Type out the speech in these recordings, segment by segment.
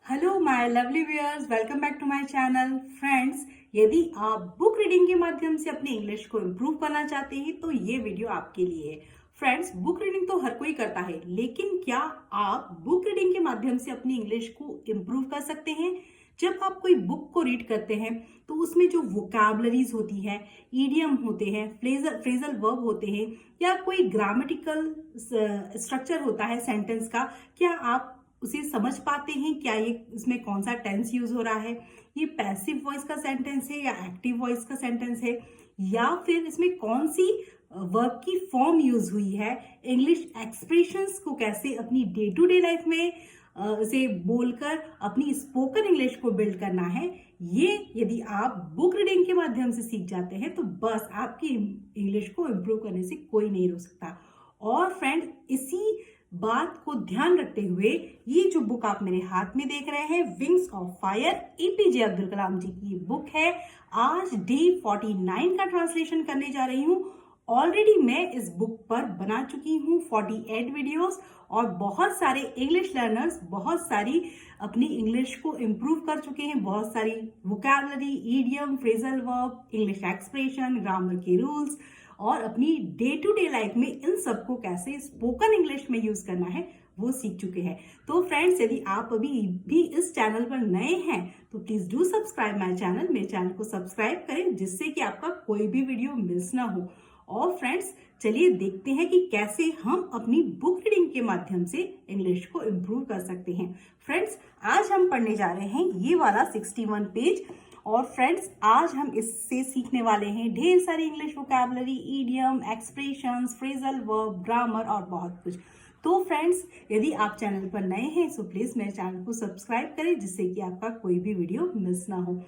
Hello my lovely viewers, welcome back to my channel. Friends, यदि आप book reading के माध्यम से अपनी इंग्लिश को इम्प्रूव करना चाहते हैं तो ये वीडियो आपके लिए है। फ्रेंड्स, बुक रीडिंग तो हर कोई करता है, लेकिन क्या आप बुक रीडिंग के माध्यम से अपनी इंग्लिश को इम्प्रूव कर सकते हैं? जब आप कोई बुक को रीड करते हैं तो उसमें जो वोकैबुलरीज होती है, ईडियम होते हैं, फ्रेजल वर्ब होते हैं, या कोई ग्रामेटिकल स्ट्रक्चर होता है सेंटेंस का, क्या आप उसे समझ पाते हैं? क्या ये इसमें कौन सा टेंस यूज हो रहा है, ये पैसिव वॉइस का सेंटेंस है या एक्टिव वॉइस का सेंटेंस है, या फिर इसमें कौन सी वर्ब की फॉर्म यूज हुई है, इंग्लिश एक्सप्रेशंस को कैसे अपनी डे टू डे लाइफ में उसे बोलकर अपनी स्पोकन इंग्लिश को बिल्ड करना है। ये यदि आप बुक रीडिंग के माध्यम से सीख जाते हैं तो बस आपकी इंग्लिश को इम्प्रूव करने से कोई नहीं रोक सकता। और फ्रेंड, इसी बात को ध्यान रखते हुए ये जो बुक आप मेरे हाथ में देख रहे हैं, Wings of Fire, APJ Abdul Kalam ji की बुक है। आज डे 49 का ट्रांसलेशन करने जा रही हूँ। ऑलरेडी मैं इस बुक पर बना चुकी हूँ 48 वीडियोस, और बहुत सारे इंग्लिश लर्नर्स बहुत सारी अपनी इंग्लिश को इम्प्रूव कर चुके हैं। बहुत सारी vocabulary, idiom, phrasal verb, English expression, grammar के रूल्स, और अपनी डे टू डे लाइफ में इन सबको कैसे स्पोकन इंग्लिश में यूज करना है वो सीख चुके हैं। तो फ्रेंड्स, यदि आप अभी भी इस चैनल पर नए हैं तो please do subscribe my channel. मेरे चैनल को सब्सक्राइब करें जिससे कि आपका कोई भी वीडियो मिस ना हो। और फ्रेंड्स, चलिए देखते हैं कि कैसे हम अपनी बुक रीडिंग के माध्यम से इंग्लिश को इम्प्रूव कर सकते हैं। फ्रेंड्स, आज हम पढ़ने जा रहे हैं ये वाला 61 पेज। और फ्रेंड्स, आज हम इससे सीखने वाले हैं ढेर सारी English vocabulary, idiom, expressions, phrasal verb, grammar और बहुत कुछ। तो फ्रेंड्स, यदि आप चैनल पर नए हैं तो प्लीज मेरे चैनल को सब्सक्राइब करें जिससे कि आपका कोई भी वीडियो मिस ना हो।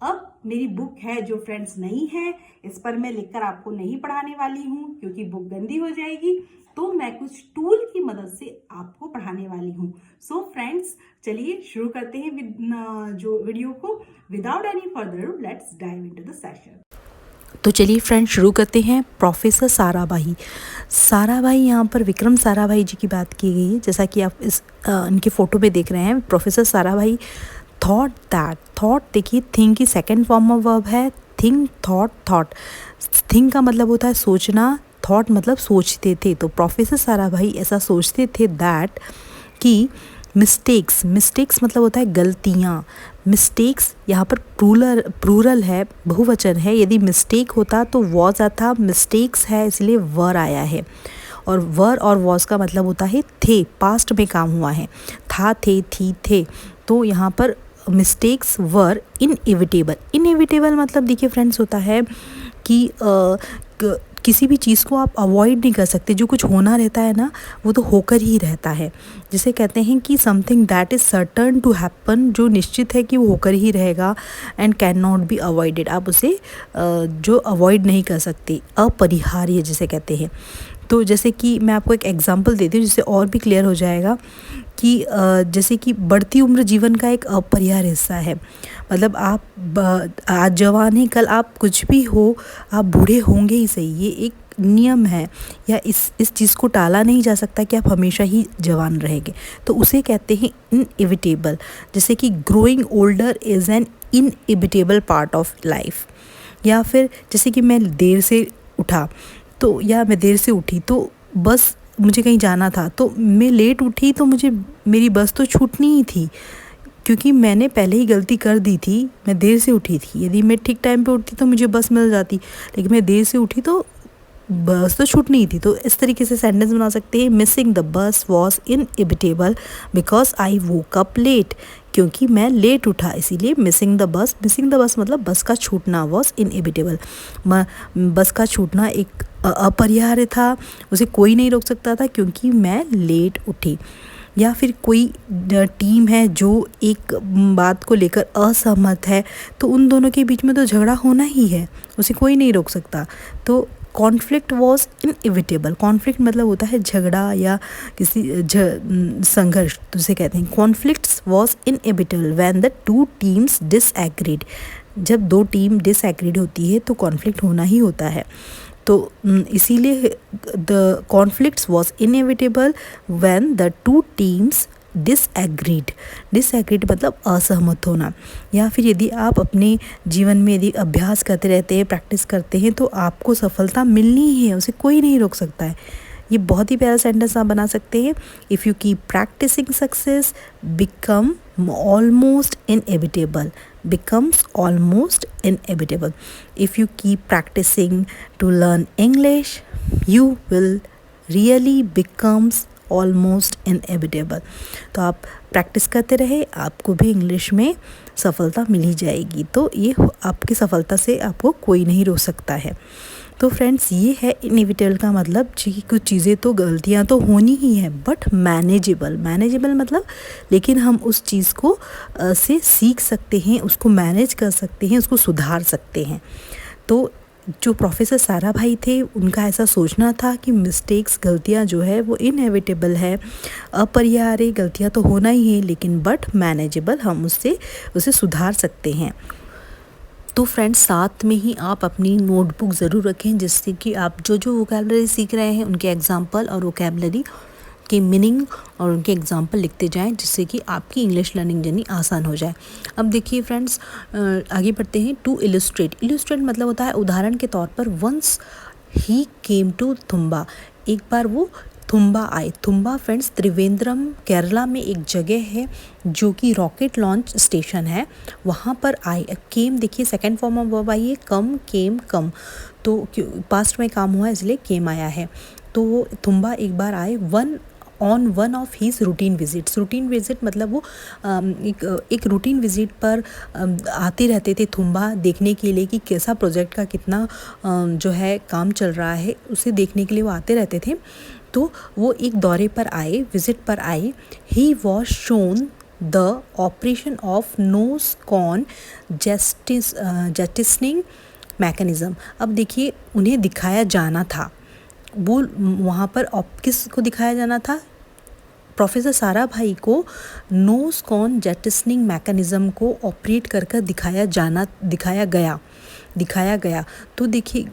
अब मेरी बुक है जो फ्रेंड्स नई है, इस पर मैं लिखकर आपको नहीं पढ़ाने वाली हूँ क्योंकि बुक गंदी हो जाएगी, तो मैं कुछ टूल की मदद से आपको पढ़ाने वाली हूँ। सो फ्रेंड्स, चलिए शुरू करते हैं जो वीडियो को। Without any further let's dive into the session. तो चलिए फ्रेंड, शुरू करते हैं। प्रोफेसर साराभाई यहाँ पर विक्रम साराभाई जी की बात की गई है। जैसा कि आप इनके फोटो पे देख रहे हैं, प्रोफेसर साराभाई थॉट देखिए, थिंक की सेकेंड फॉर्म ऑफ वर्ब है। Think, thought. थिंक का मतलब होता है सोचना, थॉट मतलब सोचते थे। तो प्रोफेसर साराभाई ऐसा सोचते थे दैट कि मिस्टेक्स मतलब होता है गलतियाँ। मिस्टेक्स यहाँ पर प्लूरल है, बहुवचन है। यदि मिस्टेक होता तो वॉज आता, मिस्टेक्स है इसलिए वर आया है। और वर और वॉज का मतलब होता है थे, पास्ट में काम हुआ है। था, थे, थी, थे। तो यहाँ पर मिस्टेक्स वर इनएविटेबल मतलब देखिए फ्रेंड्स, होता है कि किसी भी चीज़ को आप अवॉइड नहीं कर सकते। जो कुछ होना रहता है ना, वो तो होकर ही रहता है। जिसे कहते हैं कि something that is certain to happen, जो निश्चित है कि वो होकर ही रहेगा, and can not be avoided, आप उसे जो अवॉइड नहीं कर सकते, अपरिहार्य जिसे कहते हैं। तो जैसे कि मैं आपको एक एग्जांपल देती हूँ जिससे और भी क्लियर हो जाएगा कि जैसे कि बढ़ती उम्र जीवन का एक अपरिहार्य हिस्सा है। मतलब आप आज जवान हैं, कल आप कुछ भी हो, आप बूढ़े होंगे ही सही। ये एक नियम है, या इस चीज़ को टाला नहीं जा सकता कि आप हमेशा ही जवान रहेंगे। तो उसे कहते हैं इनएविटेबल। जैसे कि growing older is an inevitable part of life. या फिर जैसे कि मैं देर से उठा तो, या मैं देर से उठी तो बस मुझे कहीं जाना था, तो मैं लेट उठी तो मेरी बस तो छूटनी ही थी, क्योंकि मैंने पहले ही गलती कर दी थी। मैं देर से उठी थी। यदि मैं ठीक टाइम पे उठती तो मुझे बस मिल जाती, लेकिन मैं देर से उठी तो बस तो छूटनी ही थी। तो इस तरीके से सेंटेंस बना सकते हैं। Missing the bus was inevitable because I woke up late. क्योंकि मैं लेट उठा इसीलिए मिसिंग द बस मतलब बस का छूटना, वॉज इनएविटेबल। बस का छूटना एक अपरिहार्य था, उसे कोई नहीं रोक सकता था क्योंकि मैं लेट उठी। या फिर कोई टीम है जो एक बात को लेकर असहमत है, तो उन दोनों के बीच में तो झगड़ा होना ही है, उसे कोई नहीं रोक सकता। तो कॉन्फ्लिक्ट वॉज इनएविटेबल। कॉन्फ्लिक्ट मतलब होता है झगड़ा या किसी संघर्ष, तो उसे कहते हैं conflicts was inevitable when the two teams disagreed. जब दो टीम डिसएग्रीड होती है तो कॉन्फ्लिक्ट होना ही होता है। तो इसीलिए the conflicts was inevitable when the two teams disagreed. Disagreed मतलब असहमत होना। या फिर यदि आप अपने जीवन में यदि अभ्यास करते रहते हैं, प्रैक्टिस करते हैं, तो आपको सफलता मिलनी ही है, उसे कोई नहीं रोक सकता है। ये बहुत ही प्यारा सेंटेंस आप बना सकते हैं। If you keep practising success become almost inevitable, becomes almost inevitable. If you keep practicing to learn English, you will really becomes almost inevitable. तो आप प्रैक्टिस करते रहे, आपको भी इंग्लिश में सफलता मिल ही जाएगी। तो ये आपकी सफलता से आपको कोई नहीं रोक सकता है। तो फ्रेंड्स, ये है इनएविटेबल का मतलब जी, कुछ चीज़ें तो गलतियाँ तो होनी ही है, बट मैनेजेबल। मैनेजेबल मतलब लेकिन हम उस चीज़ को से सीख सकते हैं, उसको मैनेज कर सकते हैं, उसको सुधार सकते हैं। तो जो प्रोफेसर सारा भाई थे, उनका ऐसा सोचना था कि मिस्टेक्स, गलतियाँ जो है वो इनएविटेबल है, अपरिहार्य गलतियाँ तो होना ही है, लेकिन बट मैनेजेबल, हम उसे सुधार सकते हैं। तो फ्रेंड्स, साथ में ही आप अपनी नोटबुक ज़रूर रखें, जिससे कि आप जो जो वोकैबलरी सीख रहे हैं उनके एग्जाम्पल और वोकैबलरी के मीनिंग और उनके एग्जाम्पल लिखते जाएं, जिससे कि आपकी इंग्लिश लर्निंग जर्नी आसान हो जाए। अब देखिए फ्रेंड्स, आगे बढ़ते हैं। To illustrate. इलस्ट्रेट मतलब होता है उदाहरण के तौर पर। Once he came to Thumba. एक बार वो थुम्बा आए। थुम्बा फ्रेंड्स त्रिवेंद्रम केरला में एक जगह है जो कि रॉकेट लॉन्च स्टेशन है, वहाँ पर आए। केम देखिए second form of verb I है, कम, केम, कम। तो पास्ट में काम हुआ इसलिए केम आया है। तो वो थुम्बा एक बार आए on one of his routine visits. Routine visit मतलब वो एक रूटीन विजिट पर आते रहते थे थुम्बा, देखने के लिए कि कैसा प्रोजेक्ट का कितना जो है काम चल रहा है, उसे देखने के लिए वो आते रहते थे। तो वो एक दौरे पर आए, विजिट पर आए। He was shown the operation of nose cone jettisoning mechanism. अब देखिए, उन्हें दिखाया जाना था, वो वहाँ पर किस को दिखाया जाना था? प्रोफेसर सारा भाई को नोज कॉन जेटिसनिंग मैकेनिज़्म को ऑपरेट कर दिखाया गया। तो देखिए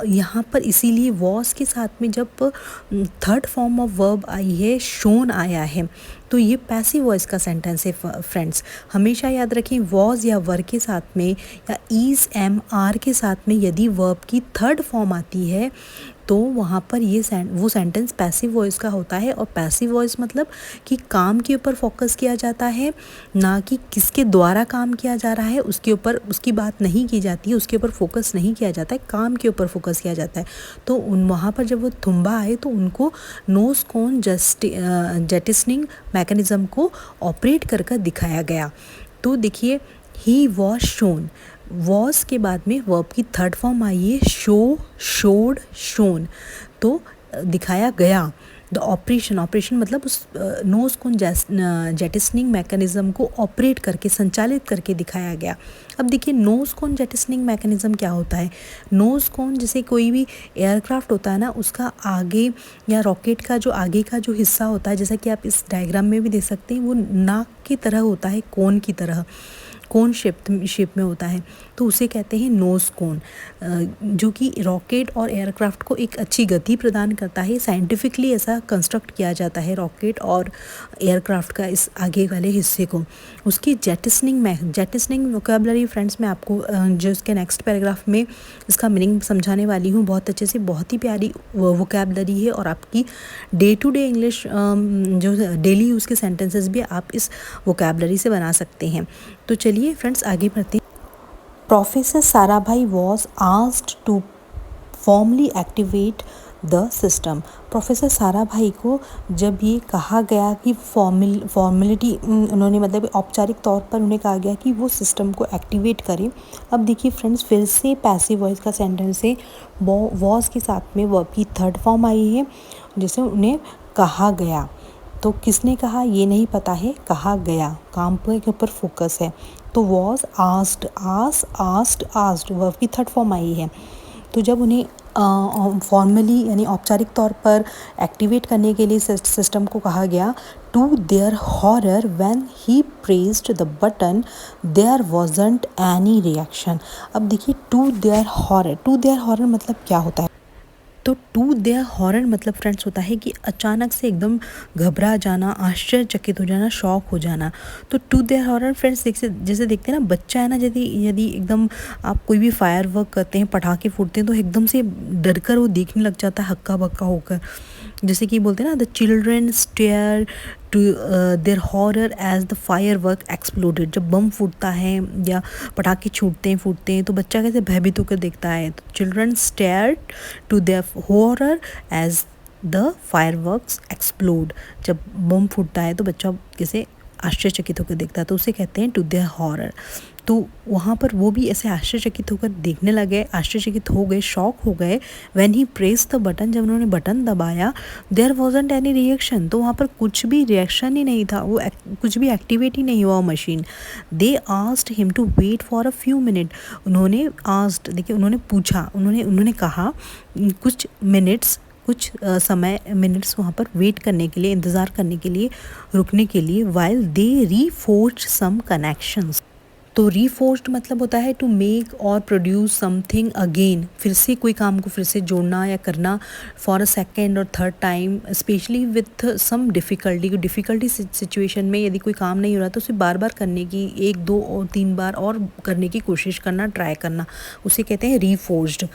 यहाँ पर इसीलिए वॉज के साथ में जब third form of verb I है, शोन आया है, तो ये पैसिव वॉइस का सेंटेंस है फ्रेंड्स। हमेशा याद रखें, वॉज या वर के साथ में या इज, एम, आर के साथ में यदि वर्ब की थर्ड फॉर्म आती है तो वहाँ पर वो सेंटेंस पैसिव वॉइस का होता है। और पैसिव वॉइस मतलब कि काम के ऊपर फोकस किया जाता है, ना कि किसके द्वारा काम किया जा रहा है उसके ऊपर, उसकी बात नहीं की जाती है, उसके ऊपर फोकस नहीं किया जाता है, काम के ऊपर फोकस किया जाता है। तो वहाँ पर जब वो थुम्बा आए तो उनको नोज कॉन जेटिसनिंग मैकेनिज़्म को ऑपरेट कर दिखाया गया। तो देखिए, ही वॉज शोन, वॉज के बाद में वर्ब की थर्ड फॉर्म आई है शो, शोड, शोन। तो दिखाया गया। द ऑपरेशन मतलब उस नोज कॉन जेटिसनिंग मैकेनिज़्म को ऑपरेट करके, संचालित करके दिखाया गया। अब देखिए, नोज कॉन जेटिसनिंग मैकेनिज़्म क्या होता है? नोज कॉन, जैसे कोई भी एयरक्राफ्ट होता है ना, उसका आगे या रॉकेट का जो आगे का जो हिस्सा होता है, जैसा कि आप इस डायग्राम में भी देख सकते हैं, वो नाक की तरह होता है, कोन की तरह, कोन शेप में होता है, तो उसे कहते हैं नोज कोन, जो कि रॉकेट और एयरक्राफ्ट को एक अच्छी गति प्रदान करता है। साइंटिफिकली ऐसा कंस्ट्रक्ट किया जाता है रॉकेट और एयरक्राफ्ट का इस आगे वाले हिस्से को। उसकी जेटिसनिंग वोकैबुलरी फ्रेंड्स, मैं आपको जो इसके नेक्स्ट पैराग्राफ में इसका मीनिंग समझाने वाली हूँ बहुत अच्छे से। बहुत ही प्यारी वोकैबुलरी है और आपकी डे टू डे इंग्लिश जो डेली यूज़ के सेंटेंसेस भी आप इस वोकैबुलरी से बना सकते हैं। तो चलिए फ्रेंड्स, आगे बढ़ते हैं। Professor Sarabhai was asked to formally activate the system. Professor Sarabhai को जब ये कहा गया कि फॉर्मेलिटी, उन्होंने मतलब औपचारिक तौर पर उन्हें कहा गया कि वो सिस्टम को एक्टिवेट करें। अब देखिए फ्रेंड्स, फिर से पैसिव वॉइस का सेंटेंस है, वॉज के साथ में वर्ब की थर्ड फॉर्म आई है, जैसे उन्हें कहा गया। तो किसने कहा ये नहीं पता है, कहा गया, काम के ऊपर फोकस है। तो वॉज आस्क्ड वर्ब की थर्ड फॉर्म आई है। तो जब उन्हें फॉर्मली यानी औपचारिक तौर पर एक्टिवेट करने के लिए सिस्टम को कहा गया, to their horror when he pressed the button there wasn't any reaction. अब देखिए, टू देयर हॉरर मतलब क्या होता है? तो तो टू देयर हॉरर मतलब फ्रेंड्स होता है कि अचानक से एकदम घबरा जाना, आश्चर्यचकित हो जाना, शॉक हो जाना। तो टू देयर हॉरर फ्रेंड्स जैसे देखते हैं ना बच्चा है ना, यदि यदि एकदम आप कोई भी फायर वर्क करते हैं, पटाखे फूटते हैं तो एकदम से डर कर वो देखने लग जाता है हक्का बक्का होकर। जैसे कि बोलते हैं ना, the children stare to their horror as the firework exploded. जब बम फूटता है या पटाखे फूटते हैं तो बच्चा कैसे भयभीत होकर देखता है। तो children stare to their horror as the fireworks explode. जब बम फूटता है तो बच्चा कैसे आश्चर्यचकित होकर देखता है, तो उसे कहते हैं टू देयर हॉरर। तो वहाँ पर वो भी ऐसे आश्चर्यचकित होकर देखने लगे, आश्चर्यचकित हो गए, शॉक हो गए। When he press the button, जब उन्होंने बटन दबाया, देयर वॉजंट एनी रिएक्शन, तो वहाँ पर कुछ भी रिएक्शन ही नहीं था, वो कुछ भी एक्टिवेट ही नहीं हुआ machine. They asked him to wait for a few minute. उन्होंने आस्क्ड, देखिए उन्होंने पूछा, उन्होंने कहा कुछ मिनट्स, कुछ समय मिनट्स वहाँ पर वेट करने के लिए, इंतज़ार करने के लिए, रुकने के लिए। While they reforged some connections. तो रीफोर्स्ड मतलब होता है टू मेक और प्रोड्यूस समथिंग अगेन, फिर से कोई काम को फिर से जोड़ना या करना फॉर अ सेकेंड और third time, specially with some difficulty situation में यदि कोई काम नहीं हो रहा तो उसे बार बार करने की, 1 2 और 3 बार और करने की कोशिश करना, ट्राई करना, उसे कहते हैं रीफोर्स्ड।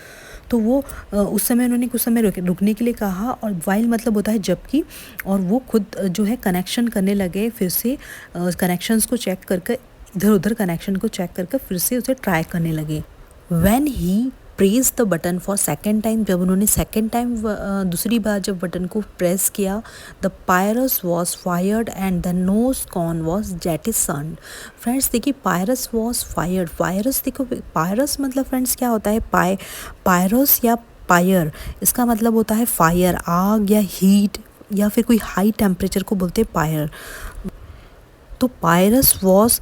तो वो उस समय उन्होंने कुछ समय रुकने के लिए कहा, और वाइल मतलब होता है जबकि, और वो खुद जो है कनेक्शन करने लगे, फिर से कनेक्शंस को चेक करके, इधर उधर कनेक्शन को चेक करके फिर से उसे ट्राई करने लगे। When he press the button for second time, जब उन्होंने सेकेंड टाइम दूसरी बार जब बटन को प्रेस किया, the pyros was fired and the nose cone was jettisoned. Friends देखिए, पायरस वॉज फायर्ड, पायरस देखो, पायरस मतलब फ्रेंड्स क्या होता है, पायरस या पायर, इसका मतलब होता है फायर, आग या हीट, या फिर कोई हाई टेम्परेचर को बोलते हैं पायर। तो पायरस वॉज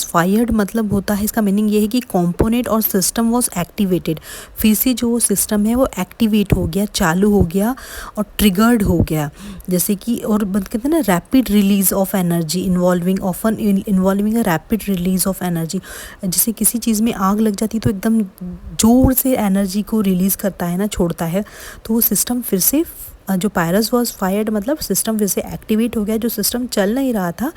फायर्ड मतलब होता है, इसका मीनिंग ये है कि कंपोनेंट और सिस्टम वॉज एक्टिवेटेड, फिर से जो सिस्टम है वो एक्टिवेट हो गया, चालू हो गया और ट्रिगर्ड हो गया। जैसे कि, और कहते हैं ना rapid release of energy involving a rapid release of energy. जैसे किसी चीज़ में आग लग जाती है तो एकदम ज़ोर से एनर्जी को रिलीज़ करता है ना, छोड़ता है। तो वो सिस्टम फिर से, जो पायरस वॉज फायर्ड मतलब सिस्टम फिर से एक्टिवेट हो गया, जो सिस्टम चल नहीं रहा था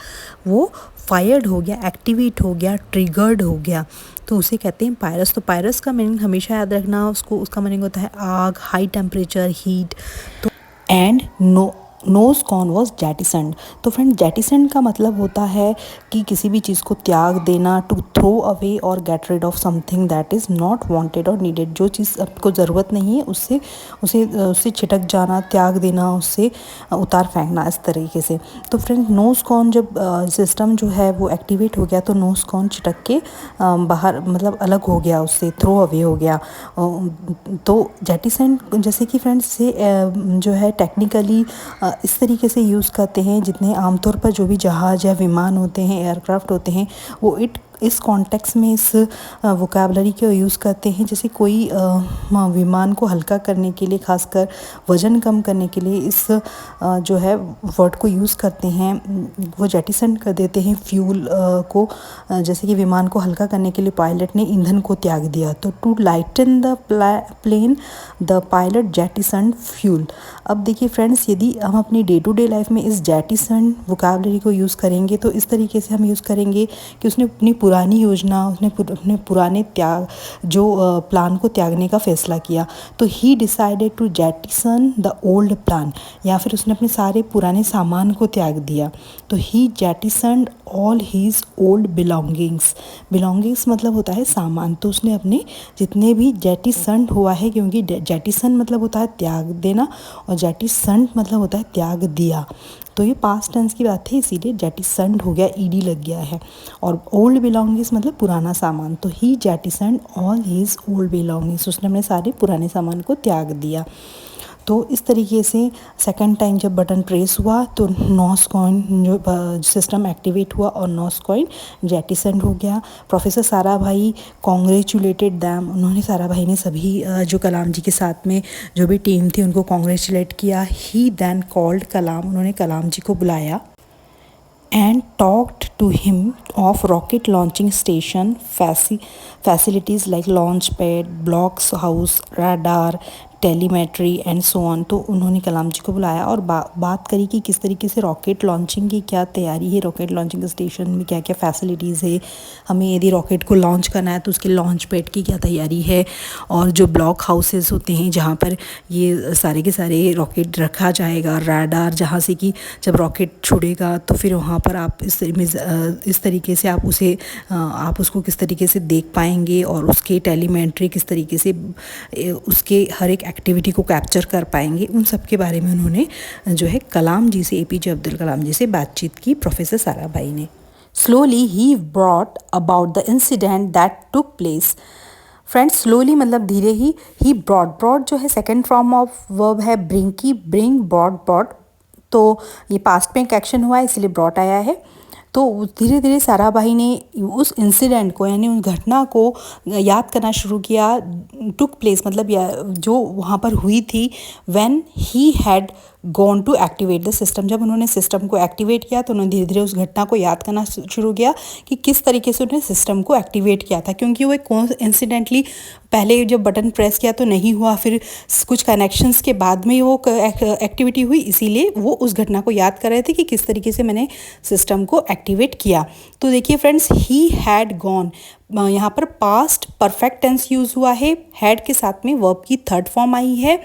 वो फायर्ड हो गया, एक्टिवेट हो गया, ट्रिगर्ड हो गया, तो उसे कहते हैं पायरस। तो पायरस का मीनिंग हमेशा याद रखना, उसका मीनिंग होता है आग, हाई टेम्परेचर, हीट। तो एंड नोज कॉन वॉज जेटिसन्ड। तो फ्रेंड, जेटिसन्ड का मतलब होता है कि किसी भी चीज़ को त्याग देना, टू थ्रो अवे और get rid of something that is not wanted और नीडेड। जो चीज़ आपको ज़रूरत नहीं है उससे छिटक जाना, त्याग देना, उससे उतार फेंकना, इस तरीके से। तो फ्रेंड, नोज कॉन जब सिस्टम जो है वो एक्टिवेट हो गया तो नोज कॉन छिटक के बाहर मतलब अलग हो गया, उससे थ्रो अवे हो गया। तो जेटिसन्ड जैसे कि फ्रेंड्स से जो है टेक्निकली इस तरीके से यूज़ करते हैं, जितने आमतौर पर जो भी जहाज़ या विमान होते हैं, एयरक्राफ्ट होते हैं, वो इस कॉन्टेक्स्ट में इस वोकैबुलरी को यूज़ करते हैं। जैसे कोई विमान को हल्का करने के लिए, खासकर वज़न कम करने के लिए इस जो है वर्ड को यूज़ करते हैं। वो जेटिसन कर देते हैं फ्यूल को। जैसे कि विमान को हल्का करने के लिए पायलट ने ईंधन को त्याग दिया, तो to lighten the plane the pilot jettison fuel. अब देखिए फ्रेंड्स, यदि हम अपनी डे टू डे लाइफ में इस जेटिसन वोकैबुलरी को यूज़ करेंगे तो इस तरीके से हम यूज़ करेंगे कि उसने अपनी पुरानी योजना, उसने अपने पुराने प्लान को त्यागने का फैसला किया। तो he decided to jettison the old plan, या फिर उसने अपने सारे पुराने सामान को त्याग दिया। तो ही जेटिसन्ड ऑल हीज ओल्ड बिलोंगिंग्स मतलब होता है सामान। तो उसने अपने जितने भी जेटिसन्ड हुआ है, क्योंकि जेटिसन मतलब होता है त्याग देना और जेटिसन्ड मतलब होता है त्याग दिया। तो ये पास्ट टेंस की बात है, इसीलिए जेटिसन्ड हो गया, ईडी लग गया है। और ओल्ड बिलोंगिंग्स मतलब पुराना सामान। तो ही जेटिसन्ड ऑल हीज ओल्ड बिलोंगिंग्स, उसने अपने सारे पुराने सामान को त्याग दिया। तो इस तरीके से सेकंड टाइम जब बटन प्रेस हुआ तो नॉस कॉइन जो सिस्टम एक्टिवेट हुआ और नॉस कॉइन जेटिसन्ड हो गया। प्रोफेसर साराभाई कॉन्ग्रेचुलेटेड दैम, उन्होंने साराभाई ने सभी जो कलाम जी के साथ में जो भी टीम थी उनको कॉन्ग्रेचुलेट किया। ही देन कॉल्ड कलाम, उन्होंने कलाम जी को बुलाया and talked to him of rocket launching station facilities like launch pad, blocks house, radar, telemetry and so on. तो उन्होंने कलाम जी को बुलाया और बात करी कि किस तरीके से रॉकेट लॉन्चिंग की क्या तैयारी है, रॉकेट लॉन्चिंग स्टेशन में क्या क्या फैसिलिटीज़ है, हमें यदि रॉकेट को लॉन्च करना है तो उसके लॉन्च पैड की क्या तैयारी है, और जो ब्लॉक हाउसेस होते हैं जहाँ पर ये सारे के सारे रॉकेट रखा जाएगा, रडार जहाँ से कि जब रॉकेट छुड़ेगा तो फिर वहाँ पर आप इस तरीके से आप उसको किस तरीके से देख पाएंगे, और उसके टेलीमेट्री किस तरीके से उसके हर एक एक्टिविटी को कैप्चर कर पाएंगे। उन सब के बारे में उन्होंने जो है कलाम जी से, APJ अब्दुल कलाम जी से बातचीत की प्रोफेसर साराभाई ने। Slowly he brought about the incident that took place. Friends, slowly मतलब धीरे ही ब्रॉड जो है सेकेंड फॉर्म ऑफ वर्ब है ब्रिंग की, ब्रिंग ब्रॉड, तो ये पास्ट में एक एक्शन हुआ है इसलिए ब्रॉट आया है। तो धीरे धीरे साराभाई ने उस इंसिडेंट को यानी उस घटना को याद करना शुरू किया। टुक प्लेस मतलब जो वहाँ पर हुई थी, when he had gone to activate the system, जब उन्होंने सिस्टम को एक्टिवेट किया तो उन्होंने धीरे धीरे उस घटना को याद करना शुरू किया कि किस तरीके से उन्होंने सिस्टम को एक्टिवेट किया था, क्योंकि वो एक इंसिडेंटली पहले जब बटन प्रेस किया तो नहीं हुआ, फिर कुछ कनेक्शंस के बाद में वो एक्टिविटी हुई, इसीलिए वो उस घटना को याद कर रहे थे कि किस तरीके से मैंने सिस्टम को एक्टिवेट किया। तो देखिए फ्रेंड्स, ही हैड गॉन, यहाँ पर पास्ट परफेक्ट टेंस यूज़ हुआ है, हैड के साथ में वर्ब की थर्ड फॉर्म आई है,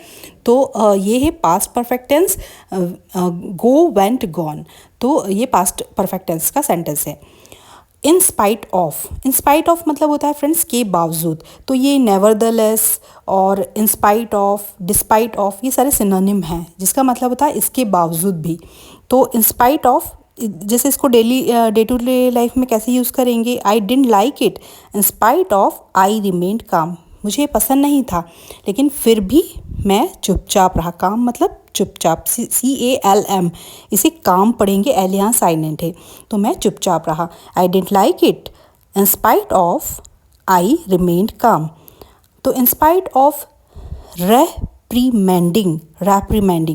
तो ये है past perfect tense, go went gone, तो ये पास्ट परफेक्ट टेंस का सेंटेंस है। इन स्पाइट ऑफ मतलब होता है फ्रेंड्स के बावजूद, तो ये नेवरदलेस और इन स्पाइट ऑफ, डिस्पाइट ऑफ, ये सारे सिनोनिम हैं जिसका मतलब होता है इसके बावजूद भी। तो इन स्पाइट ऑफ, जैसे इसको डे टू डे लाइफ में कैसे यूज़ करेंगे, आई didn't like it, in spite of I remained काम, मुझे पसंद नहीं था लेकिन फिर भी मैं चुपचाप रहा। काम मतलब चुपचाप, CALM, इसे काम पढ़ेंगे, एल यहाँ साइलेंट है, तो मैं चुपचाप रहा। I didn't like it in spite of I remained calm, तो इन स्पाइट ऑफ रैप्रीमेंडिंग,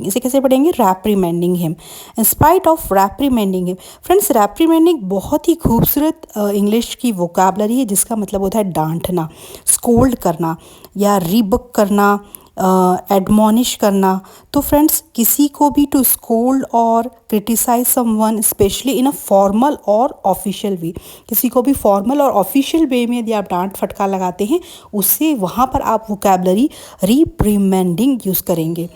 इसे कैसे पढ़ेंगे, reprimanding him, in spite of reprimanding him. Friends, reprimanding बहुत ही खूबसूरत इंग्लिश की वोकैबुलरी है जिसका मतलब होता है डांटना, स्कोल्ड करना या रीबुक करना, एडमोनिश करना। तो फ्रेंड्स, किसी को भी टू स्कोल्ड और criticise someone specially in a formal और ऑफिशियल वे, किसी को भी फॉर्मल और ऑफिशियल वे में यदि आप डांट फटकार लगाते हैं, उससे वहाँ पर आप वोकैबुलरी रिप्रीमेंडिंग यूज़ करेंगे।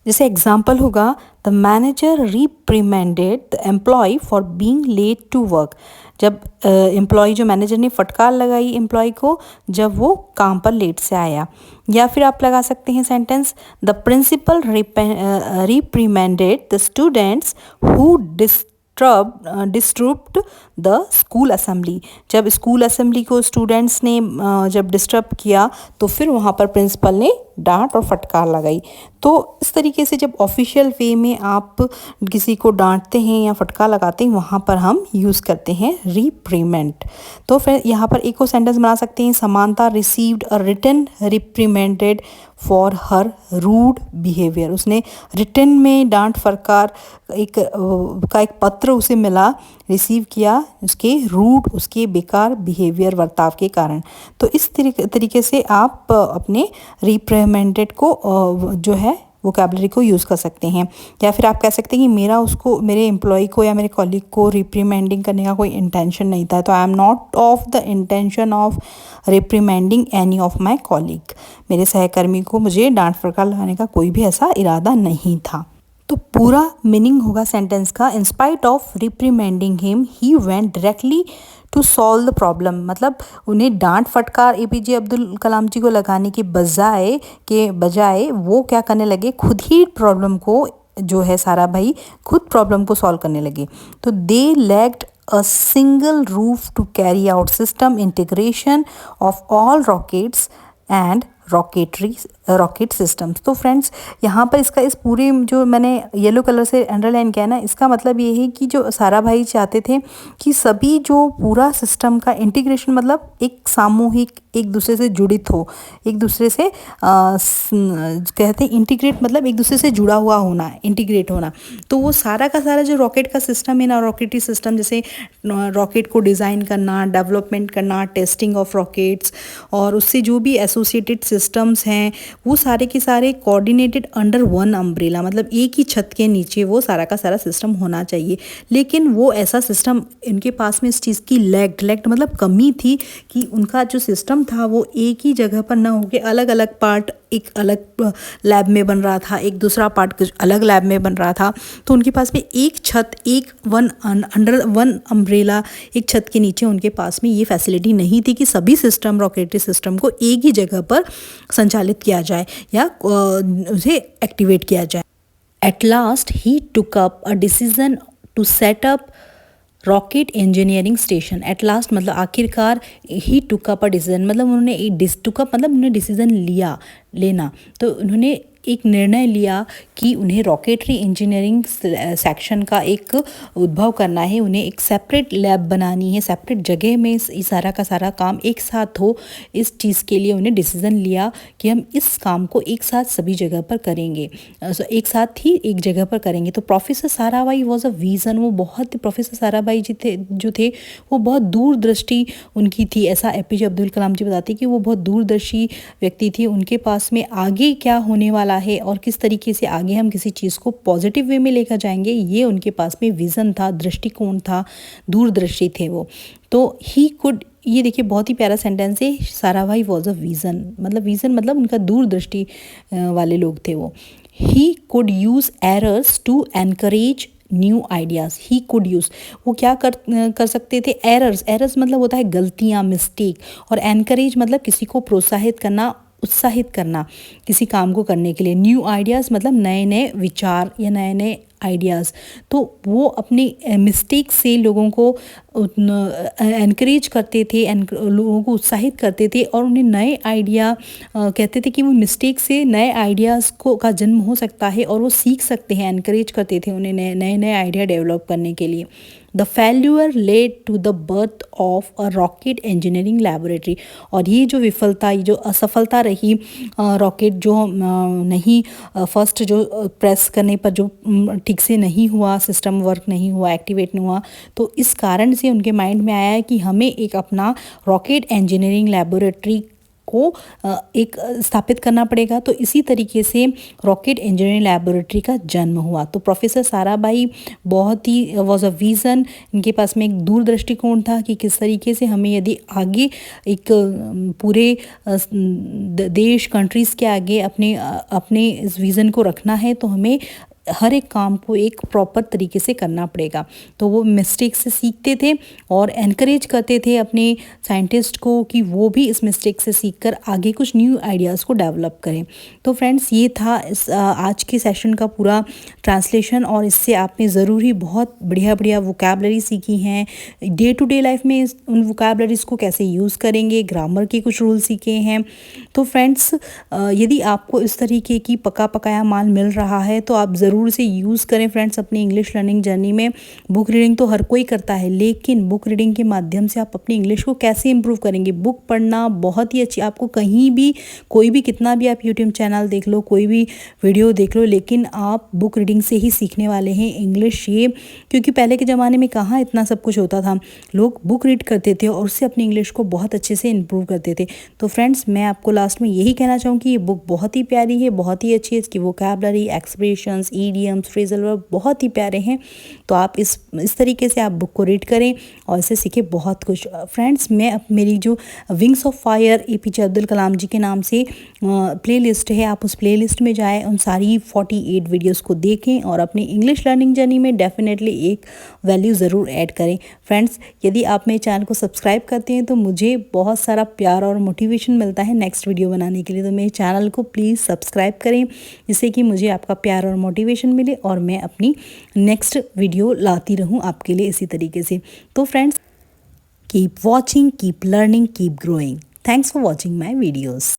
जैसे एग्जाम्पल होगा, the manager reprimanded the employee for being late to work, जब एम्प्लॉय जो मैनेजर ने फटकार लगाई एम्प्लॉय को जब वो काम पर लेट से आया। या फिर आप लगा सकते हैं sentence, the principal reprimanded the students who disturbed the school assembly, जब स्कूल असेंबली को स्टूडेंट्स ने जब डिस्टर्ब किया तो फिर वहाँ पर प्रिंसिपल ने डांट और फटकार लगाई। तो इस तरीके से जब ऑफिशियल वे में आप किसी को डांटते हैं या फटकार लगाते हैं, वहाँ पर हम यूज़ करते हैं रिप्रीमेंड। तो फिर यहाँ पर एक और सेंटेंस बना सकते हैं, Samantha received a written reprimanded for her rude behaviour, उसने रिटन में डांट फटकार एक पत्र उसे मिला, रिसीव किया उसके रूड, उसके बेकार बिहेवियर, वर्ताव के कारण। तो इस तरीके से आप अपने रिप्रीमेंडेड को जो है वोकैबुलरी को यूज़ कर सकते हैं। या फिर आप कह सकते हैं कि मेरे एम्प्लॉय को या मेरे कॉलीग को रिप्रीमेंडिंग करने का कोई इंटेंशन नहीं था, तो I am not of the intention of reprimanding any of my colleague, मेरे सहकर्मी को मुझे डांट फटकार लगाने का कोई भी ऐसा इरादा नहीं था। तो पूरा मीनिंग होगा सेंटेंस का, in spite of reprimanding him he went directly to solve the problem, मतलब उन्हें डांट फटकार APJ अब्दुल कलाम जी को लगाने के बजाय वो क्या करने लगे, खुद ही प्रॉब्लम को जो है साराभाई खुद प्रॉब्लम को सॉल्व करने लगे। तो दे lacked a single roof to carry out system integration of all rockets and rocket systems. तो फ्रेंड्स यहाँ पर इसका इस पूरे जो मैंने येलो कलर से अंडरलाइन किया है ना, इसका मतलब ये है कि जो साराभाई चाहते थे कि सभी जो पूरा सिस्टम का इंटीग्रेशन मतलब एक सामूहिक एक दूसरे से जुड़ित हो, एक दूसरे से कहते हैं इंटीग्रेट मतलब एक दूसरे से जुड़ा हुआ होना, इंटीग्रेट होना। तो वो सारा का सारा जो रॉकेट का सिस्टम है ना, रॉकेटरी सिस्टम, जैसे रॉकेट को डिज़ाइन करना, डेवलपमेंट करना, टेस्टिंग ऑफ रॉकेट्स और उससे जो भी एसोसिएटेड सिस्टम्स हैं, वो सारे के सारे कोऑर्डिनेटेड अंडर वन अम्ब्रेला, मतलब एक ही छत के नीचे वो सारा का सारा सिस्टम होना चाहिए। लेकिन वो ऐसा सिस्टम इनके पास में इस चीज़ की लैक्ड मतलब कमी थी कि उनका जो सिस्टम था वो एक ही जगह पर ना होके अलग अलग पार्ट एक अलग लैब में बन रहा था, एक दूसरा पार्ट कुछ अलग लैब में बन रहा था। तो उनके पास में एक छत, एक अंडर वन अम्ब्रेला, एक छत के नीचे उनके पास में ये फैसिलिटी नहीं थी कि सभी सिस्टम, रॉकेटरी सिस्टम को एक ही जगह पर संचालित किया जाए या उसे एक्टिवेट किया जाए। At last he took up a decision to set up rocket engineering station. At last मतलब आखिरकार ही टुक अप अ डिसीजन मतलब उन्होंने टुक अप मतलब उन्होंने डिसीजन लेना। तो उन्होंने एक निर्णय लिया कि उन्हें रॉकेटरी इंजीनियरिंग सेक्शन का एक उद्भव करना है, उन्हें एक सेपरेट लैब बनानी है, सेपरेट जगह में सारा का सारा काम एक साथ हो। इस चीज़ के लिए उन्हें डिसीज़न लिया कि हम इस काम को एक साथ सभी जगह पर करेंगे, एक साथ ही एक जगह पर करेंगे। तो professor Sarabhai was a vision, वो बहुत, प्रोफेसर साराभाई जी थे वो बहुत दूरदृष्टि उनकी थी। ऐसा एपीजे अब्दुल कलाम जी बताते कि वो बहुत दूरदर्शी व्यक्ति थी। उनके पास में आगे क्या होने वाला है और किस तरीके से आगे हम किसी चीज़ को पॉजिटिव वे में लेकर जाएंगे, ये उनके पास में विज़न था, दृष्टिकोण था, दूरदर्शी थे वो। तो ही कुड, ये देखिए बहुत ही प्यारा सेंटेंस है, साराभाई वॉज अ विज़न मतलब उनका दूरदृष्टि वाले लोग थे वो। He could use errors to encourage new ideas. He could use, वो क्या कर सकते थे, एरर्स मतलब होता है गलतियाँ, मिस्टेक, और एनकरेज मतलब किसी को प्रोत्साहित करना, उत्साहित करना किसी काम को करने के लिए। न्यू आइडियाज़ मतलब नए नए विचार या नए नए आइडियाज़। तो वो अपनी मिस्टेक से लोगों को एनकरेज करते थे, लोगों को उत्साहित करते थे और उन्हें नए आइडिया कहते थे कि वो मिस्टेक से नए आइडियाज़ का जन्म हो सकता है और वो सीख सकते हैं। एनकरेज करते थे उन्हें नए आइडिया डेवलप करने के लिए। The failure led to the birth of a rocket engineering laboratory. और ये जो विफलता, ये जो असफलता रही, रॉकेट जो नहीं फर्स्ट जो प्रेस करने पर जो ठीक से नहीं हुआ, सिस्टम वर्क नहीं हुआ, एक्टिवेट नहीं हुआ, तो इस कारण से उनके माइंड में आया है कि हमें एक अपना रॉकेट इंजीनियरिंग लैबोरेटरी को एक स्थापित करना पड़ेगा। तो इसी तरीके से रॉकेट इंजीनियरिंग लैबोरेटरी का जन्म हुआ। तो प्रोफेसर साराभाई बहुत ही वॉज अ विज़न, इनके पास में एक दूरदृष्टिकोण था कि किस तरीके से हमें यदि आगे एक पूरे देश, कंट्रीज़ के आगे अपने इस विज़न को रखना है तो हमें हर एक काम को एक प्रॉपर तरीके से करना पड़ेगा। तो वो मिस्टेक से सीखते थे और एनकरेज करते थे अपने साइंटिस्ट को कि वो भी इस मिस्टेक से सीखकर आगे कुछ न्यू आइडियाज़ को डेवलप करें। तो फ्रेंड्स, ये था इस आज के सेशन का पूरा ट्रांसलेशन और इससे आपने ज़रूर ही बहुत बढ़िया वोकैबलरी सीखी हैं। डे टू डे लाइफ में उन वोकैबलरीज़ को कैसे यूज़ करेंगे, ग्रामर के कुछ रूल सीखे हैं। तो फ्रेंड्स, यदि आपको इस तरीके की पकाया माल मिल रहा है तो आप ज़रूर से यूज़ करें फ्रेंड्स अपनी इंग्लिश लर्निंग जर्नी में। बुक रीडिंग तो हर कोई करता है, लेकिन बुक रीडिंग के माध्यम से आप अपनी इंग्लिश को कैसे इंप्रूव करेंगे। बुक पढ़ना बहुत ही अच्छी, आपको कहीं भी कोई भी कितना भी आप यूट्यूब चैनल देख लो, कोई भी वीडियो देख लो, लेकिन आप बुक रीडिंग से ही सीखने वाले हैं इंग्लिश। ये क्योंकि पहले के ज़माने में कहाँ इतना सब कुछ होता था, लोग बुक रीड करते थे और उससे अपनी इंग्लिश को बहुत अच्छे से इंप्रूव करते थे। तो फ्रेंड्स, मैं आपको लास्ट में यही कहना चाहूँ कि ये बुक बहुत ही प्यारी है, बहुत ही अच्छी है। इसकी vocabulary, expressions, idioms, phrasal verb बहुत ही प्यारे हैं। तो आप इस तरीके से आप बुक को रीड करें और इससे सीखें बहुत कुछ। फ्रेंड्स, मैं मेरी जो Wings of Fire APJ Abdul Kalam ji के नाम से प्लेलिस्ट है, आप उस प्लेलिस्ट में जाएं, उन सारी 48 वीडियोस को देखें और अपनी इंग्लिश लर्निंग जर्नी में डेफिनेटली एक वैल्यू ज़रूर ऐड करें। फ्रेंड्स, यदि आप मेरे चैनल को सब्सक्राइब करते हैं तो मुझे बहुत सारा प्यार और मोटिवेशन मिलता है नेक्स्ट वीडियो बनाने के लिए। तो मेरे चैनल को प्लीज़ सब्सक्राइब करें जिससे कि मुझे आपका प्यार और मोटिवेशन मिले और मैं अपनी नेक्स्ट वीडियो लाती रहूं आपके लिए इसी तरीके से। तो friends, keep watching, keep learning, keep growing. Thanks for watching my videos.